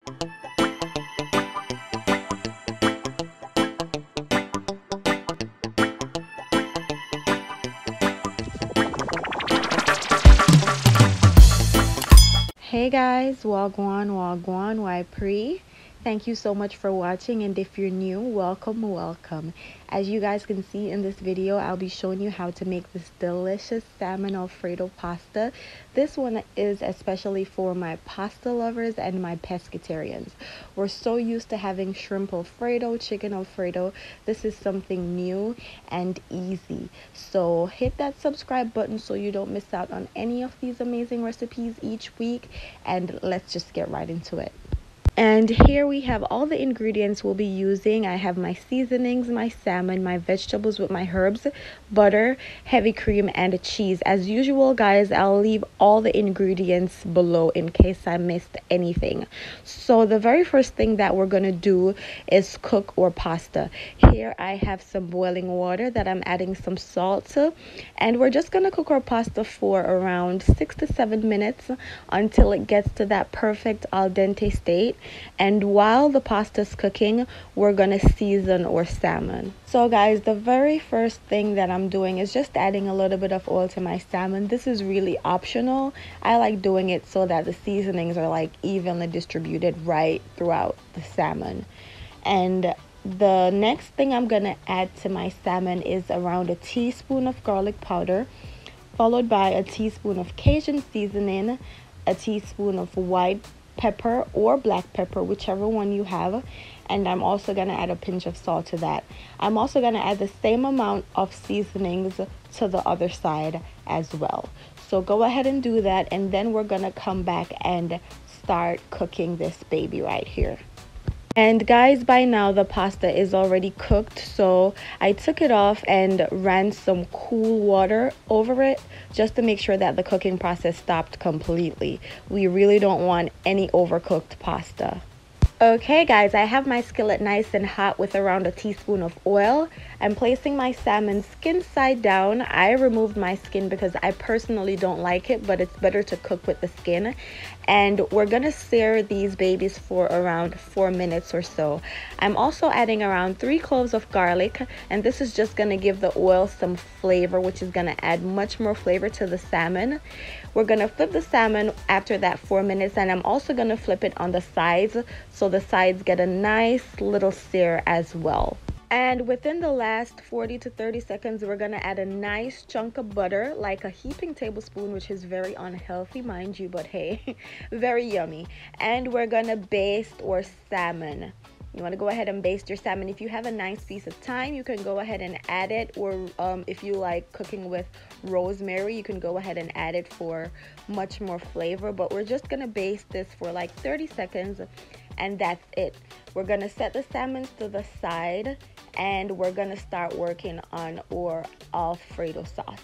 Hey guys, wagwan, why pre? Thank you so much for watching, and if you're new, welcome. As you guys can see in this video, I'll be showing you how to make this delicious salmon alfredo pasta. This one is especially for my pasta lovers and my pescatarians. We're so used to having shrimp alfredo, chicken alfredo. This is something new and easy. So hit that subscribe button so you don't miss out on any of these amazing recipes each week, and let's just get right into it. And here we have all the ingredients we'll be using. I have my seasonings, my salmon, my vegetables with my herbs, butter, heavy cream, and cheese. As usual, guys, I'll leave all the ingredients below in case I missed anything. So the very first thing that we're going to do is cook our pasta. Here I have some boiling water that I'm adding some salt to, and we're just going to cook our pasta for around 6 to 7 minutes until it gets to that perfect al dente state. And while the pasta's cooking, we're gonna season our salmon. So guys, the very first thing that I'm doing is just adding a little bit of oil to my salmon. This is really optional. I like doing it so that the seasonings are like evenly distributed right throughout the salmon. And the next thing I'm gonna add to my salmon is around a teaspoon of garlic powder, followed by a teaspoon of Cajun seasoning, a teaspoon of white pepper or black pepper, whichever one you have, and I'm also going to add a pinch of salt to that. I'm also going to add the same amount of seasonings to the other side as well. So go ahead and do that, and then we're going to come back and start cooking this baby right here. And guys, by now the pasta is already cooked, so I took it off and ran some cool water over it just to make sure that the cooking process stopped completely. We really don't want any overcooked pasta. Okay guys, I have my skillet nice and hot with around a teaspoon of oil. I'm placing my salmon skin side down. I removed my skin because I personally don't like it, but it's better to cook with the skin. And we're gonna sear these babies for around 4 minutes or so. I'm also adding around 3 cloves of garlic, and this is just gonna give the oil some flavor, which is gonna add much more flavor to the salmon. We're gonna flip the salmon after that 4 minutes, and I'm also gonna flip it on the sides so the sides get a nice little sear as well. And within the last 40 to 30 seconds, we're gonna add a nice chunk of butter, like a heaping tablespoon, which is very unhealthy, mind you, but hey, very yummy. And we're gonna baste our salmon. You want to go ahead and baste your salmon. If you have a nice piece of thyme, you can go ahead and add it, or if you like cooking with rosemary, you can go ahead and add it for much more flavor. But we're just gonna baste this for like 30 seconds, and that's it. We're gonna set the salmon to the side, and we're gonna start working on our Alfredo sauce.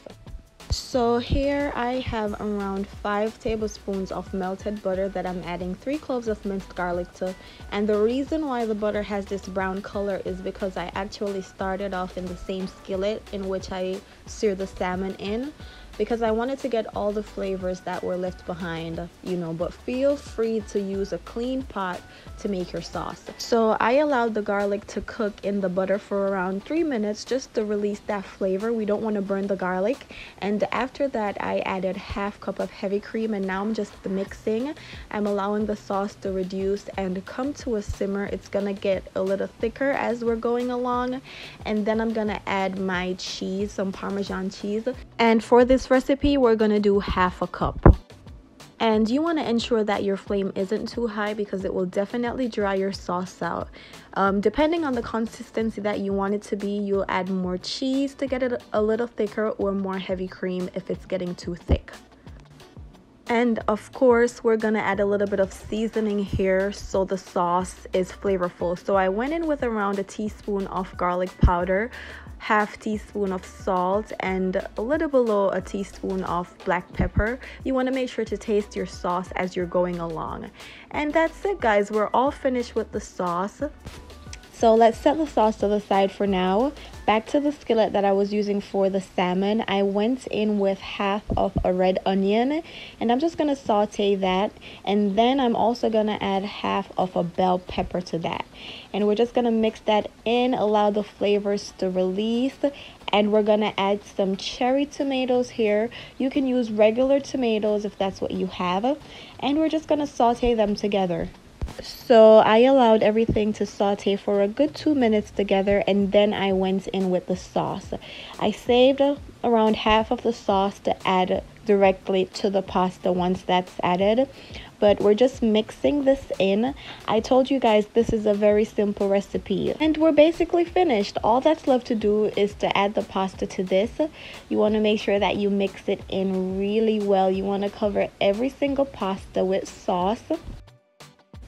So here I have around 5 tablespoons of melted butter that I'm adding 3 cloves of minced garlic to. And the reason why the butter has this brown color is because I actually started off in the same skillet in which I seared the salmon in, because I wanted to get all the flavors that were left behind, you know, but feel free to use a clean pot to make your sauce. So I allowed the garlic to cook in the butter for around 3 minutes just to release that flavor. We don't want to burn the garlic. And after that, I added half cup of heavy cream, and now I'm just mixing. I'm allowing the sauce to reduce and come to a simmer. It's gonna get a little thicker as we're going along, and then I'm gonna add my cheese, some Parmesan cheese. And for this recipe, we're gonna do half a cup. And you want to ensure that your flame isn't too high, because it will definitely dry your sauce out. Depending on the consistency that you want it to be, you'll add more cheese to get it a little thicker, or more heavy cream if it's getting too thick. And of course, we're gonna add a little bit of seasoning here so the sauce is flavorful. So I went in with around a teaspoon of garlic powder, half teaspoon of salt, and a little below a teaspoon of black pepper. You want to make sure to taste your sauce as you're going along. And that's it, guys. We're all finished with the sauce. So let's set the sauce to the side for now. Back to the skillet that I was using for the salmon, I went in with half of a red onion, and I'm just going to saute that, and then I'm also going to add half of a bell pepper to that, and we're just going to mix that in, allow the flavors to release, and we're going to add some cherry tomatoes here. You can use regular tomatoes if that's what you have, and we're just going to saute them together. So I allowed everything to saute for a good 2 minutes together, and then I went in with the sauce. I saved around half of the sauce to add directly to the pasta once that's added, but we're just mixing this in. I told you guys this is a very simple recipe, and we're basically finished. All that's left to do is to add the pasta to this. You want to make sure that you mix it in really well. You want to cover every single pasta with sauce.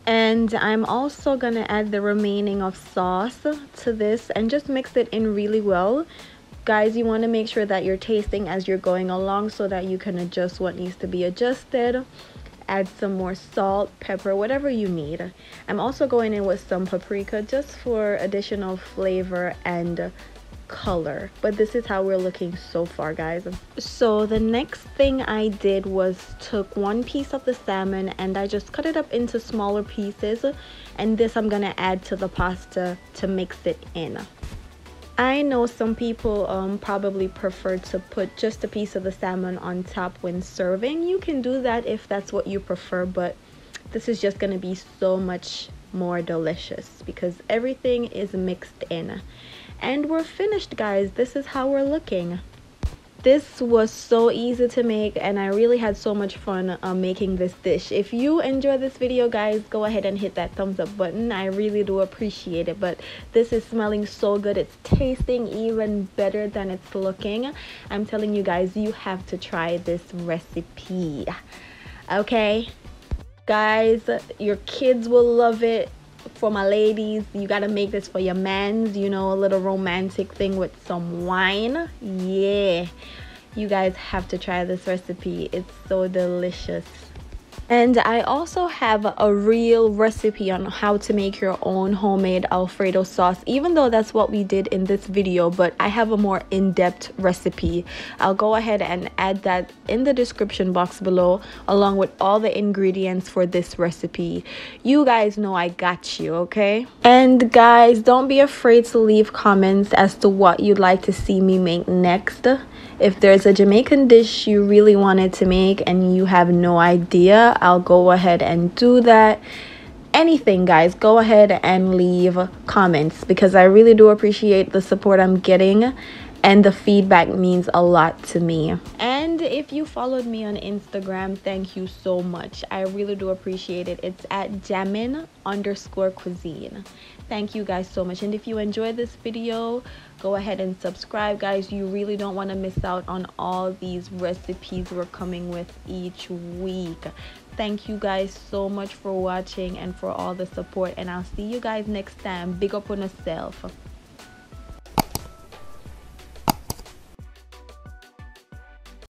And I'm also gonna add the remaining of sauce to this and just mix it in really well. Guys, you want to make sure that you're tasting as you're going along so that you can adjust what needs to be adjusted. Add some more salt, pepper, whatever you need. I'm also going in with some paprika just for additional flavor and color, but this is how we're looking so far, guys. So the next thing I did was took one piece of the salmon and I just cut it up into smaller pieces, and this I'm gonna add to the pasta to mix it in. I know some people probably prefer to put just a piece of the salmon on top when serving. You can do that if that's what you prefer, but this is just gonna be so much more delicious because everything is mixed in. And we're finished, guys. This is how we're looking. This was so easy to make, and I really had so much fun making this dish. If you enjoyed this video, guys, go ahead and hit that thumbs up button. I really do appreciate it. But this is smelling so good. It's tasting even better than it's looking. I'm telling you guys, you have to try this recipe. Okay, guys, your kids will love it. For my ladies, you gotta make this for your mans, you know, a little romantic thing with some wine. Yeah, you guys have to try this recipe. It's so delicious. And I also have a real recipe on how to make your own homemade Alfredo sauce, even though that's what we did in this video, but I have a more in-depth recipe. I'll go ahead and add that in the description box below, along with all the ingredients for this recipe. You guys know I got you, okay? And guys, don't be afraid to leave comments as to what you'd like to see me make next. If there's a Jamaican dish you really wanted to make and you have no idea, I'll go ahead and do that. Anything, guys, go ahead and leave comments because I really do appreciate the support I'm getting, and the feedback means a lot to me. And if you followed me on Instagram, thank you so much. I really do appreciate it. It's at Jamin_cuisine. Thank you guys so much. And if you enjoyed this video, go ahead and subscribe, guys. You really don't want to miss out on all these recipes we're coming with each week. Thank you guys so much for watching and for all the support, and I'll see you guys next time. Big up on yourself.